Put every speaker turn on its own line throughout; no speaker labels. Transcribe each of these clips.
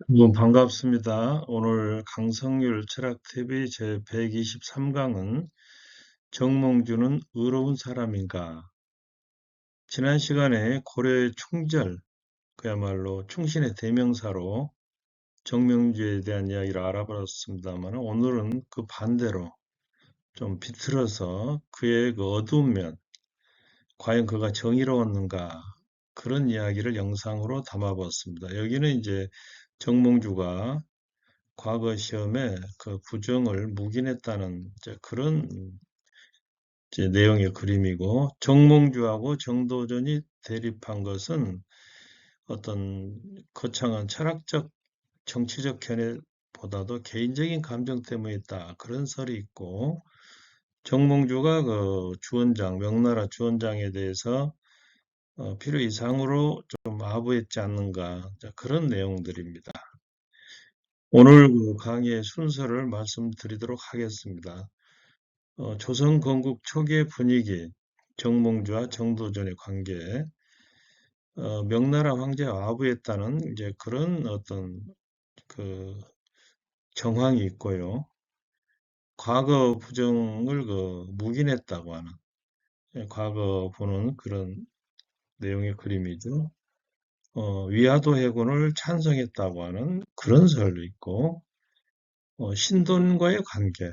반갑습니다. 오늘 강성률 철학TV 제 123강은 정몽주는 의로운 사람인가? 지난 시간에 고려의 충절, 그야말로 충신의 대명사로 정몽주에 대한 이야기를 알아봤습니다만 오늘은 그 반대로 좀 비틀어서 그의 그 어두운 면, 과연 그가 정의로웠는가? 그런 이야기를 영상으로 담아봤습니다. 여기는 이제 정몽주가 과거 시험에 그 부정을 묵인했다는 그런 이제 내용의 그림이고, 정몽주하고 정도전이 대립한 것은 어떤 거창한 철학적 정치적 견해보다도 개인적인 감정 때문에 있다, 그런 설이 있고, 정몽주가 그 주원장, 명나라 주원장에 대해서 필요 이상으로 좀 아부했지 않는가, 그런 내용들입니다. 오늘 그 강의의 순서를 말씀드리도록 하겠습니다. 조선 건국 초기의 분위기, 정몽주와 정도전의 관계, 명나라 황제와 아부했다는 이제 그런 어떤 그 정황이 있고요. 과거 부정을 그 묵인했다고 하는, 과거 보는 그런 내용의 그림이죠. 위화도 해군을 찬성했다고 하는 그런 설도 있고, 신돈과의 관계,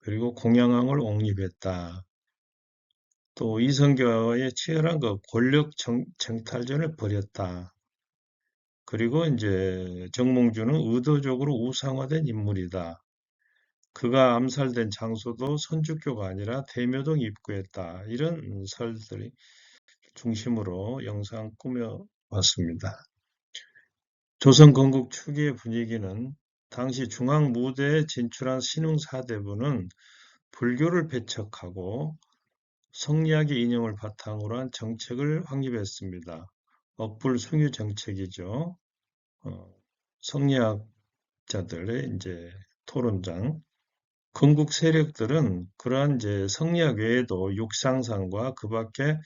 그리고 공양왕을 옹립했다. 또 이성계와의 치열한 그 권력 쟁탈전을 벌였다. 그리고 이제 정몽주는 의도적으로 우상화된 인물이다. 그가 암살된 장소도 선주교가 아니라 대묘동 입구였다. 이런 설들이 중심으로 영상 꾸며봤습니다. 조선 건국 초기의 분위기는 당시 중앙 무대에 진출한 신흥 사대부는 불교를 배척하고 성리학의 이념을 바탕으로 한 정책을 확립했습니다. 억불숭유 정책이죠. 성리학자들의 이제 토론장. 건국 세력들은 그러한 이제 성리학 외에도 육상상과 그 밖에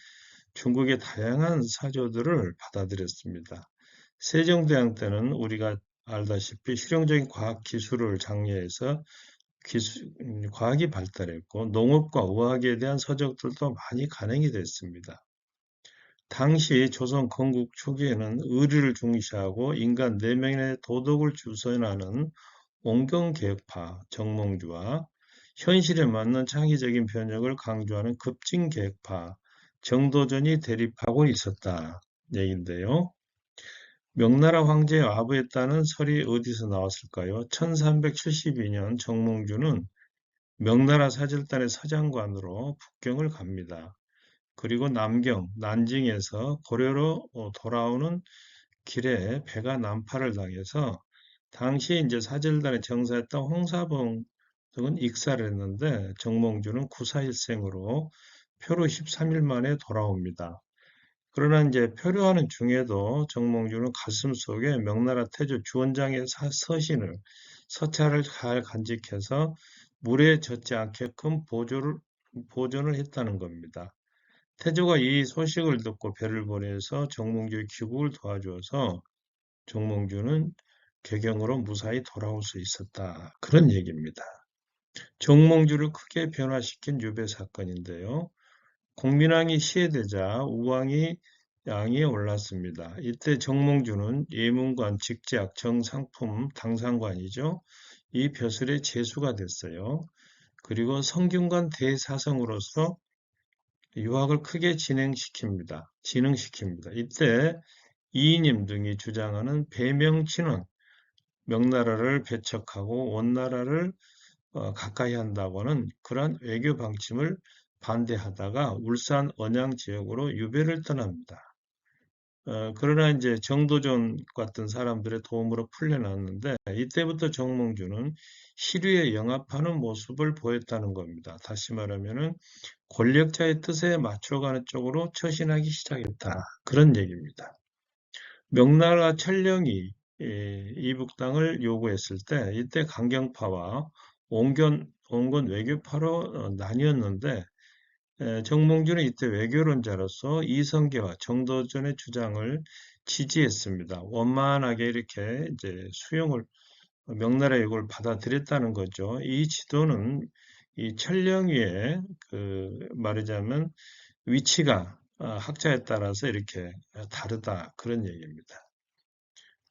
중국의 다양한 사조들을 받아들였습니다. 세종대왕 때는 우리가 알다시피 실용적인 과학 기술을 장려해서 과학이 발달했고 농업과 의학에 대한 서적들도 많이 간행이 됐습니다. 당시 조선 건국 초기에는 의리를 중시하고 인간 내면의 도덕을 주선하는 온경개혁파 정몽주와 현실에 맞는 창의적인 변혁을 강조하는 급진개혁파 정도전이 대립하고 있었다 얘긴데요. 명나라 황제의 아부했다는 설이 어디서 나왔을까요? 1372년 정몽주는 명나라 사절단의 서장관으로 북경을 갑니다. 그리고 남경, 난징에서 고려로 돌아오는 길에 배가 난파를 당해서 당시 이제 사절단의 정사였던 홍사봉 등은 익사를 했는데 정몽주는 구사일생으로 표로 13일 만에 돌아옵니다. 그러나 이제 표류하는 중에도 정몽주는 가슴속에 명나라 태조 주원장의 서찰을 잘 간직해서 물에 젖지 않게끔 보존을 했다는 겁니다. 태조가 이 소식을 듣고 배를 보내서 정몽주의 귀국을 도와주어서 정몽주는 개경으로 무사히 돌아올 수 있었다. 그런 얘기입니다. 정몽주를 크게 변화시킨 유배 사건인데요. 공민왕이 시해되자 우왕이 양위에 올랐습니다. 이때 정몽주는 예문관, 직작, 정상품, 당상관이죠. 이 벼슬의 제수가 됐어요. 그리고 성균관 대사성으로서 유학을 크게 진행시킵니다. 이때 이인임 등이 주장하는 배명치는 명나라를 배척하고 원나라를 가까이 한다고는 그러한 외교 방침을 반대하다가 울산 언양 지역으로 유배를 떠납니다. 그러나 이제 정도전 같은 사람들의 도움으로 풀려났는데 이때부터 정몽주는 시류에 영합하는 모습을 보였다는 겁니다. 다시 말하면은 권력자의 뜻에 맞춰가는 쪽으로 처신하기 시작했다. 그런 얘기입니다. 명나라 천령이 이북 땅을 요구했을 때 이때 강경파와 온건 외교파로 나뉘었는데 정몽주는 이때 외교론자로서 이성계와 정도전의 주장을 지지했습니다. 원만하게 이렇게 이제 명나라의 이걸 받아들였다는 거죠. 이 지도는 이 천령위의 말하자면 위치가 학자에 따라서 이렇게 다르다 그런 얘기입니다.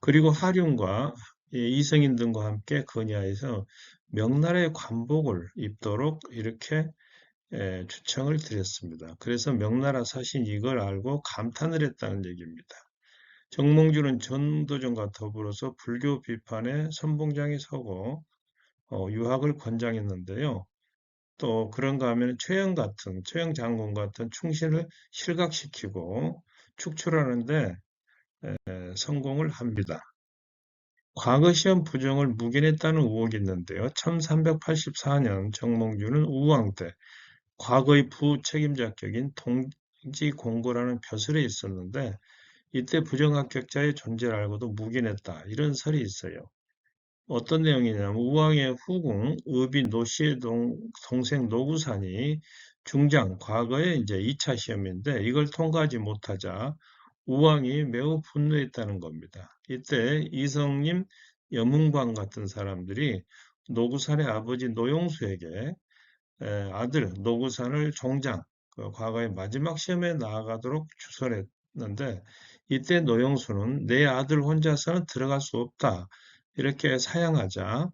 그리고 하륜과 이성인 등과 함께 건의하여서 명나라의 관복을 입도록 이렇게 추청을 드렸습니다. 그래서 명나라 사신이 이걸 알고 감탄을 했다는 얘기입니다. 정몽주는 전도전과 더불어서 불교 비판에 선봉장에 서고 유학을 권장했는데요. 또 그런가 하면 최영 장군 같은 충신을 실각시키고 축출하는데 성공을 합니다. 과거 시험 부정을 묵인했다는 의혹이 있는데요. 1384년 정몽주는 우왕 때 과거의 부책임자격인 동지공고라는 벼슬에 있었는데 이때 부정합격자의 존재를 알고도 묵인했다. 이런 설이 있어요. 어떤 내용이냐면 우왕의 후궁 의비 노씨의 동생 노구산이 중장 과거에 이제 2차 시험인데 이걸 통과하지 못하자 우왕이 매우 분노했다는 겁니다. 이때 이성님, 여문광 같은 사람들이 노구산의 아버지 노용수에게 아들 노구산을 종장, 과거의 마지막 시험에 나아가도록 주선했는데 이때 노용수는 내 아들 혼자서는 들어갈 수 없다. 이렇게 사양하자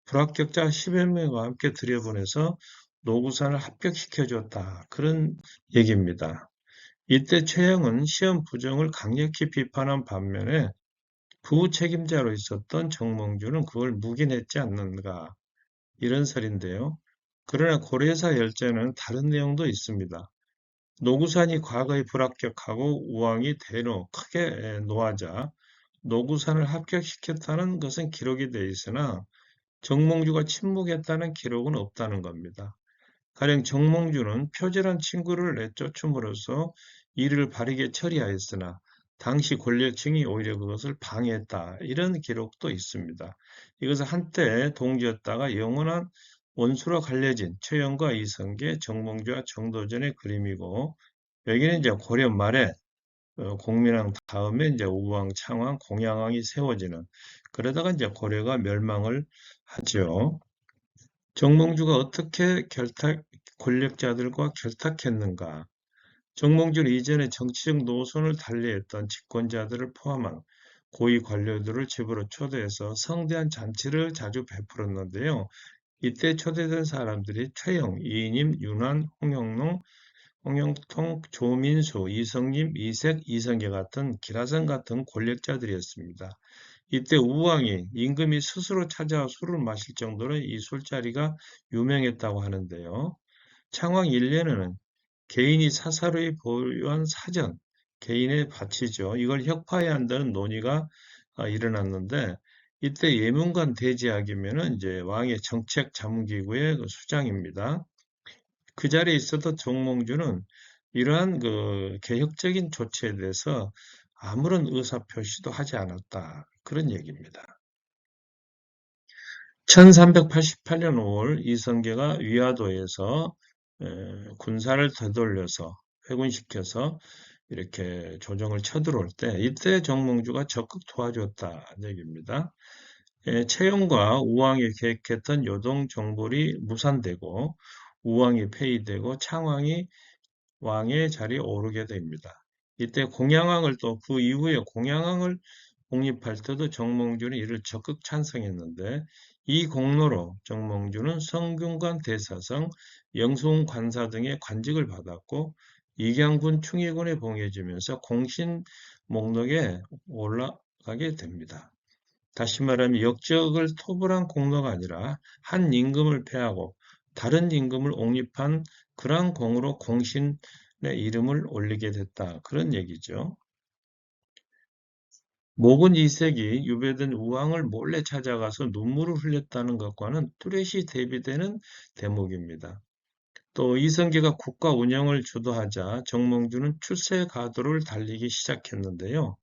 불합격자 10여 명과 함께 들여보내서 노구산을 합격시켜줬다. 그런 얘기입니다. 이때 최영은 시험 부정을 강력히 비판한 반면에 부책임자로 있었던 정몽주는 그걸 묵인했지 않는가. 이런 설인데요. 그러나 고려사 열전은 다른 내용도 있습니다. 노구산이 과거에 불합격하고 우왕이 대노 크게 노하자 노구산을 합격시켰다는 것은 기록이 되어 있으나 정몽주가 침묵했다는 기록은 없다는 겁니다. 가령 정몽주는 표절한 친구를 내쫓음으로써 이를 바르게 처리하였으나 당시 권력층이 오히려 그것을 방해했다. 이런 기록도 있습니다. 이것은 한때 동지였다가 영원한 원수로 갈려진 최영과 이성계, 정몽주와 정도전의 그림이고 여기는 이제 고려 말에 공민왕 다음에 이제 우왕, 창왕, 공양왕이 세워지는 그러다가 이제 고려가 멸망을 하죠. 정몽주가 어떻게 권력자들과 결탁했는가? 정몽주는 이전에 정치적 노선을 달리했던 집권자들을 포함한 고위 관료들을 집으로 초대해서 성대한 잔치를 자주 베풀었는데요. 이때 초대된 사람들이 최영, 이인임, 윤환, 홍영농, 홍영통, 조민수, 이성님, 이색, 이성계 같은 기라성 같은 권력자들이었습니다. 이때 우왕이 임금이 스스로 찾아와 술을 마실 정도로 이 술자리가 유명했다고 하는데요. 창왕 1년에는 개인이 사사로이 보유한 사전, 개인의 바치죠. 이걸 혁파해야 한다는 논의가 일어났는데 이때 예문관 대제학이면은 이제 왕의 정책 자문기구의 수장입니다. 그 자리에 있었던 정몽주는 이러한 개혁적인 조치에 대해서 아무런 의사표시도 하지 않았다. 그런 얘기입니다. 1388년 5월 이성계가 위화도에서 군사를 되돌려서 회군시켜서 이렇게 조정을 쳐들어올 때 이때 정몽주가 적극 도와줬다는 얘기입니다. 채용과 우왕이 계획했던 요동 정벌이 무산되고 우왕이 폐위되고 창왕이 왕의 자리에 오르게 됩니다. 이때 공양왕을 또 그 이후에 공양왕을 공립할 때도 정몽주는 이를 적극 찬성했는데 이 공로로 정몽주는 성균관 대사성, 영송 관사 등의 관직을 받았고 이경군 충의군에 봉해지면서 공신 목록에 올라가게 됩니다. 다시 말하면 역적을 토벌한 공로가 아니라 한 임금을 패하고 다른 임금을 옹립한 그러한 공으로 공신의 이름을 올리게 됐다. 그런 얘기죠. 목은 이색이 유배된 우왕을 몰래 찾아가서 눈물을 흘렸다는 것과는 뚜렷이 대비되는 대목입니다. 또 이성계가 국가 운영을 주도하자 정몽주는 출세 가도를 달리기 시작했는데요.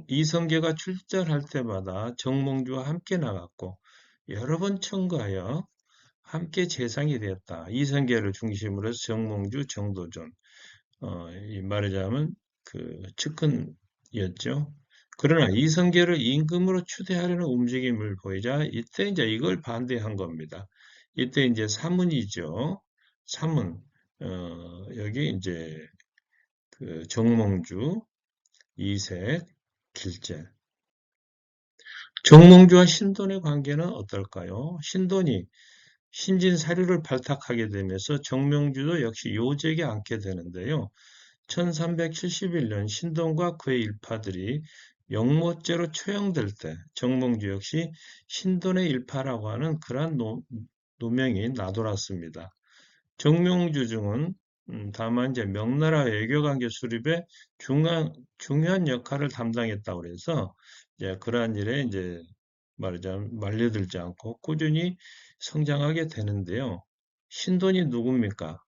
이성계가 출전할 때마다 정몽주와 함께 나갔고 여러 번 청구하여 함께 재상이 되었다. 이성계를 중심으로 해서 정몽주, 정도전, 말하자면 측근 였죠. 그러나 이성계를 임금으로 추대하려는 움직임을 보이자 이때 이제 이걸 반대한 겁니다. 이때 이제 사문이죠. 사문. 여기 이제 그 정몽주, 이색, 길재. 정몽주와 신돈의 관계는 어떨까요? 신돈이 신진 사료를 발탁하게 되면서 정몽주도 역시 요직에 앉게 되는데요. 1371년 신돈과 그의 일파들이 영모죄로 처형될 때 정몽주 역시 신돈의 일파라고 하는 그러한 노명이 나돌았습니다. 정몽주 중은 다만 이제 명나라 외교관계 수립에 중요한 역할을 담당했다고 그래서 이제 그러한 일에 이제 말하자면 말려들지 않고 꾸준히 성장하게 되는데요. 신돈이 누굽니까?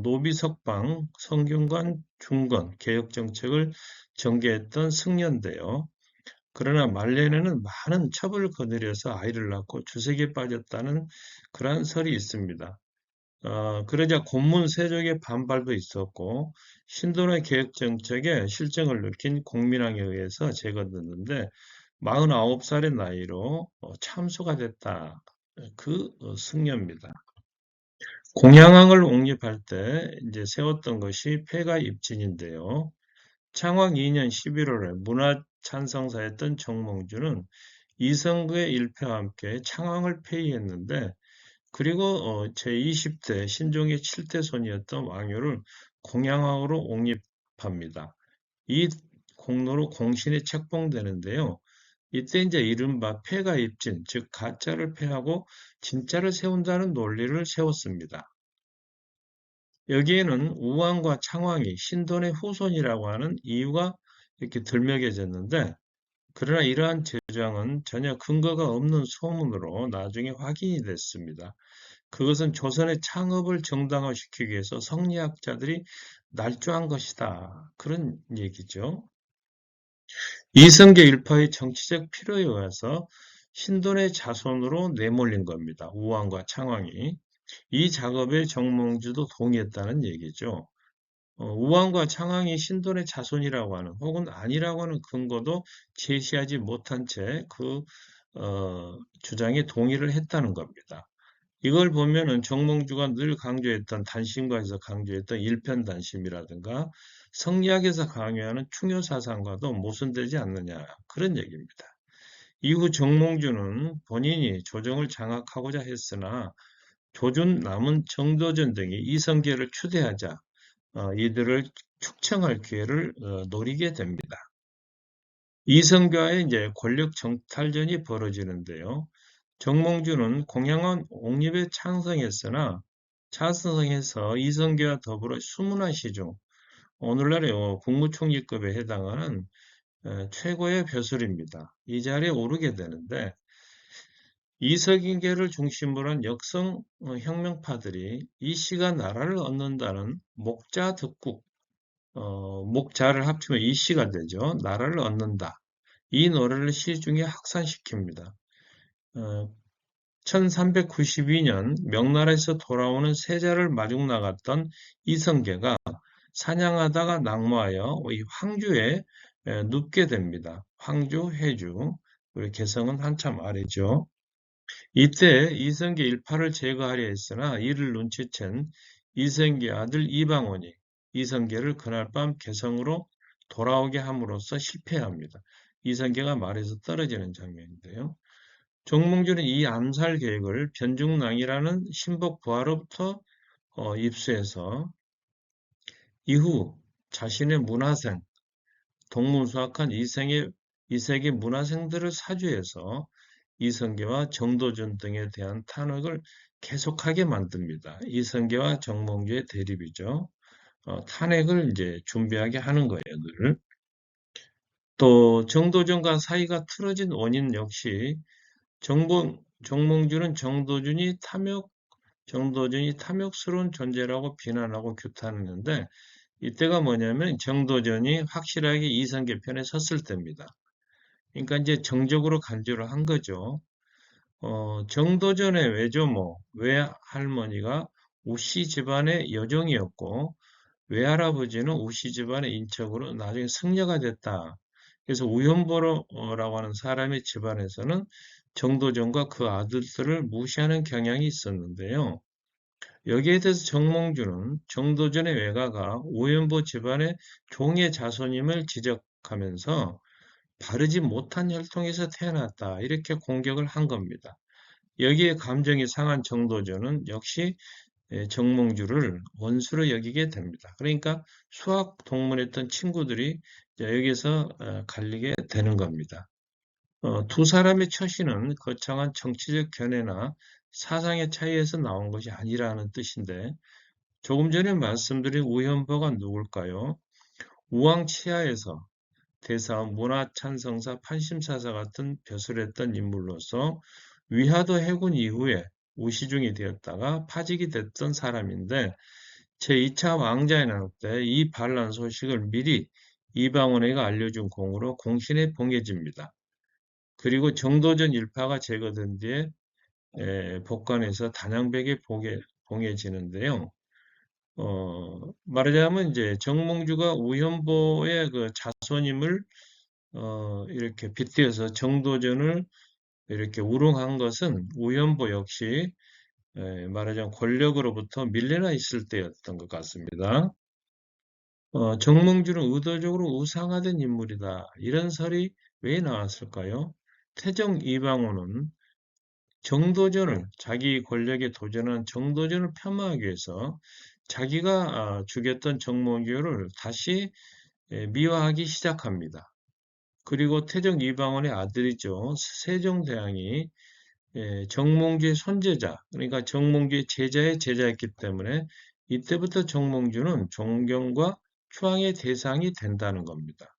노비석방, 성균관, 중건, 개혁정책을 전개했던 승려인데요. 그러나 말년에는 많은 첩을 거느려서 아이를 낳고 주색에 빠졌다는 그러한 설이 있습니다. 그러자 고문 세족의 반발도 있었고 신돈의 개혁정책에 실정을 느낀 공민왕에 의해서 제거됐는데 49살의 나이로 참수가 됐다. 그 승려입니다. 공양왕을 옹립할 때 이제 세웠던 것이 폐가 입진인데요. 창왕 2년 11월에 문화찬성사였던 정몽주는 이성그의 일패와 함께 창왕을 폐위했는데 그리고 제20대 신종의 7대 손이었던 왕효를 공양왕으로 옹립합니다. 이 공로로 공신이 책봉되는데요. 이때 이제 이른바 폐가 입진, 즉 가짜를 폐하고 진짜를 세운다는 논리를 세웠습니다. 여기에는 우왕과 창왕이 신돈의 후손이라고 하는 이유가 이렇게 들먹여졌는데 그러나 이러한 주장은 전혀 근거가 없는 소문으로 나중에 확인이 됐습니다. 그것은 조선의 창업을 정당화시키기 위해서 성리학자들이 날조한 것이다. 그런 얘기죠. 이성계 일파의 정치적 필요에 의해서 신돈의 자손으로 내몰린 겁니다. 우왕과 창왕이. 이 작업에 정몽주도 동의했다는 얘기죠. 우왕과 창왕이 신돈의 자손이라고 하는 혹은 아니라고 하는 근거도 제시하지 못한 채 그 주장에 동의를 했다는 겁니다. 이걸 보면은 정몽주가 늘 강조했던 단심과에서 강조했던 일편단심이라든가 성리학에서 강요하는 충효 사상과도 모순되지 않느냐 그런 얘기입니다. 이후 정몽주는 본인이 조정을 장악하고자 했으나 조준 남은 정도전 등이 이성계를 추대하자 이들을 축청할 기회를 노리게 됩니다. 이성계와의 이제 권력 정탈전이 벌어지는데요. 정몽주는 공양원 옹립에 찬성해서 이성계와 더불어 수문화 시중, 오늘날의 국무총리급에 해당하는 최고의 벼슬입니다. 이 자리에 오르게 되는데 이성계를 중심으로 한 역성 혁명파들이 이 씨가 나라를 얻는다는 목자 득국, 목자를 합치면 이 씨가 되죠. 나라를 얻는다. 이 노래를 시중에 확산시킵니다. 1392년 명나라에서 돌아오는 세자를 마중 나갔던 이성계가 사냥하다가 낙마하여 이 황주에 눕게 됩니다. 황주, 해주, 우리 개성은 한참 아래죠. 이때 이성계 일파를 제거하려 했으나 이를 눈치챈 이성계 아들 이방원이 이성계를 그날 밤 개성으로 돌아오게 함으로써 실패합니다. 이성계가 말에서 떨어지는 장면인데요. 정몽주는 이 암살 계획을 변중낭이라는 신복 부하로부터 입수해서 이후 자신의 문화생, 동문수학한 이세계 문화생들을 사주해서 이성계와 정도전 등에 대한 탄핵을 계속하게 만듭니다. 이성계와 정몽주의 대립이죠. 탄핵을 이제 준비하게 하는 거예요, 늘. 또 정도전과 사이가 틀어진 원인 역시 정몽주는 정도전이 탐욕스러운 존재라고 비난하고 규탄했는데 이때가 뭐냐면 정도전이 확실하게 이성계 편에 섰을 때입니다. 그러니까 이제 정적으로 간주를 한 거죠. 정도전의 외조모, 외할머니가 우씨 집안의 여종이었고 외할아버지는 우씨 집안의 인척으로 나중에 승려가 됐다. 그래서 우현보라고 하는 사람의 집안에서는 정도전과 그 아들들을 무시하는 경향이 있었는데요. 여기에 대해서 정몽주는 정도전의 외가가 우현보 집안의 종의 자손임을 지적하면서 바르지 못한 혈통에서 태어났다, 이렇게 공격을 한 겁니다. 여기에 감정이 상한 정도전은 역시 정몽주를 원수로 여기게 됩니다. 그러니까 수학 동문했던 친구들이 여기서 갈리게 되는 겁니다. 두 사람의 처신은 거창한 정치적 견해나 사상의 차이에서 나온 것이 아니라는 뜻인데, 조금 전에 말씀드린 우현보가 누굴까요? 우왕 치하에서 대사, 문화찬성사, 판심사사 같은 벼슬했던 인물로서 위화도 해군 이후에 우시중이 되었다가 파직이 됐던 사람인데, 제2차 왕자의 날 때 이 반란 소식을 미리 이방원에게 알려준 공으로 공신에 봉해집니다. 그리고 정도전 일파가 제거된 뒤에 복관에서 단양백에 봉해지는데요. 말하자면 이제 정몽주가 우현보의 그 자손임을 이렇게 빗대어서 정도전을 이렇게 우롱한 것은 우현보 역시 말하자면 권력으로부터 밀려나 있을 때였던 것 같습니다. 정몽주는 의도적으로 우상화된 인물이다, 이런 설이 왜 나왔을까요? 태정 이방원은 정도전을, 자기 권력에 도전한 정도전을 폄하하기 위해서 자기가 죽였던 정몽주를 다시 미화하기 시작합니다. 그리고 태정 이방원의 아들이죠. 세종대왕이 정몽주의 손제자, 그러니까 정몽주의 제자의 제자였기 때문에 이때부터 정몽주는 존경과 추앙의 대상이 된다는 겁니다.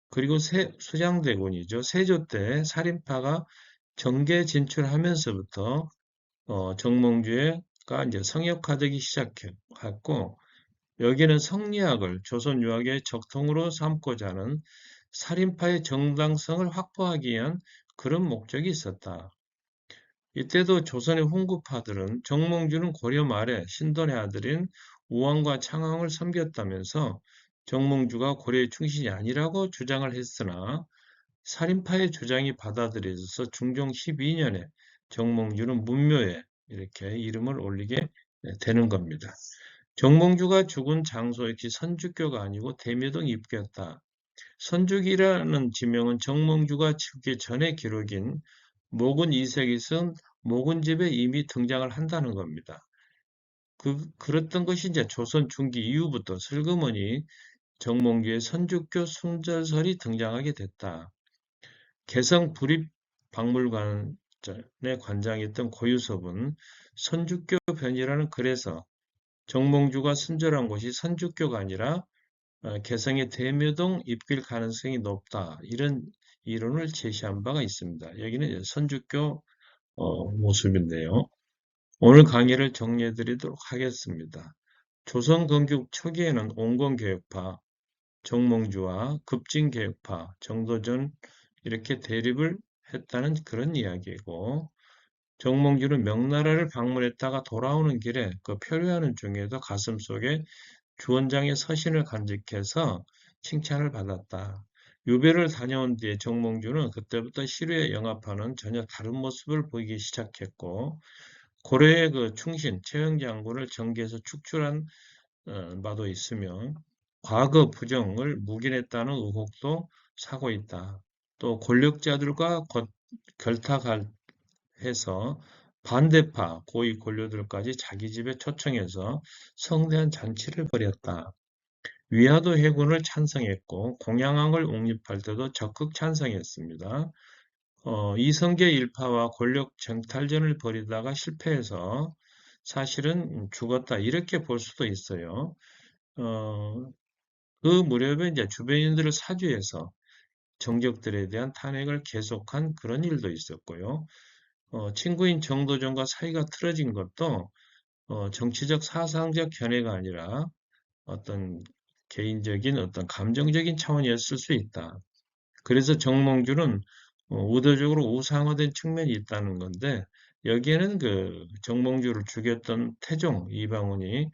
그리고 수장대군이죠. 세조 때 살인파가 정계 진출하면서부터 정몽주가 이제 성역화되기 시작했고, 여기는 성리학을 조선 유학의 적통으로 삼고자 하는 살인파의 정당성을 확보하기 위한 그런 목적이 있었다. 이때도 조선의 훈구파들은 정몽주는 고려 말에 신돈의 아들인 우왕과 창왕을 섬겼다면서 정몽주가 고려의 충신이 아니라고 주장을 했으나, 살인파의 주장이 받아들여져서 중종 12년에 정몽주는 문묘에 이렇게 이름을 올리게 되는 겁니다. 정몽주가 죽은 장소 역시 선주교가 아니고 대묘동 입구였다. 선주기라는 지명은 정몽주가 죽기 전의 기록인 모근 2세기 쓴 모근집에 이미 등장을 한다는 겁니다. 그랬던 것이 이제 조선 중기 이후부터 슬그머니 정몽주의 선주교 숭절설이 등장하게 됐다. 개성 부립박물관의 관장이었던 고유섭은 선주교 변이라는 글에서 정몽주가 순절한 곳이 선주교가 아니라 개성의 대묘동 입길 가능성이 높다, 이런 이론을 제시한 바가 있습니다. 여기는 선주교 모습인데요. 오늘 강의를 정리해 드리도록 하겠습니다. 조선 건국 초기에는 온건개혁파, 정몽주와 급진개혁파, 정도전, 이렇게 대립을 했다는 그런 이야기고, 정몽주는 명나라를 방문했다가 돌아오는 길에 그 표류하는 중에도 가슴속에 주원장의 서신을 간직해서 칭찬을 받았다. 유배를 다녀온 뒤에 정몽주는 그때부터 시류에 영합하는 전혀 다른 모습을 보이기 시작했고, 고려의 그 충신 최영 장군을 정계에서 축출한 바도 있으며, 과거 부정을 묵인했다는 의혹도 사고 있다. 또 권력자들과 결탁해서 반대파 고위 권료들까지 자기 집에 초청해서 성대한 잔치를 벌였다. 위화도 해군을 찬성했고 공양왕을 옹립할 때도 적극 찬성했습니다. 이성계 일파와 권력 쟁탈전을 벌이다가 실패해서 사실은 죽었다, 이렇게 볼 수도 있어요. 어, 그 무렵에 이제 주변인들을 사주해서 정적들에 대한 탄핵을 계속한 그런 일도 있었고요. 친구인 정도전과 사이가 틀어진 것도 정치적 사상적 견해가 아니라 어떤 개인적인 어떤 감정적인 차원이었을 수 있다. 그래서 정몽주는 의도적으로 우상화된 측면이 있다는 건데, 여기에는 그 정몽주를 죽였던 태종 이방원이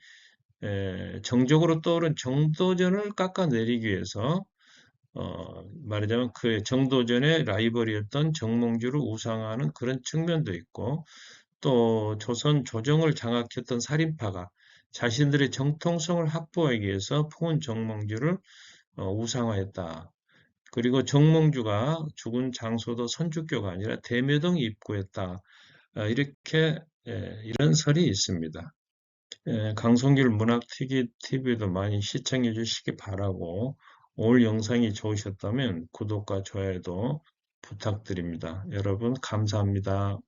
정적으로 떠오른 정도전을 깎아내리기 위해서 말하자면 그 정도전의 라이벌이었던 정몽주를 우상화하는 그런 측면도 있고, 또 조선 조정을 장악했던 살인파가 자신들의 정통성을 확보하기 위해서 풍은 정몽주를 우상화했다. 그리고 정몽주가 죽은 장소도 선주교가 아니라 대묘동 입구였다. 이렇게 이런 설이 있습니다. 강성길 문학TV도 많이 시청해 주시기 바라고, 오늘 영상이 좋으셨다면 구독과 좋아요도 부탁드립니다. 여러분 감사합니다.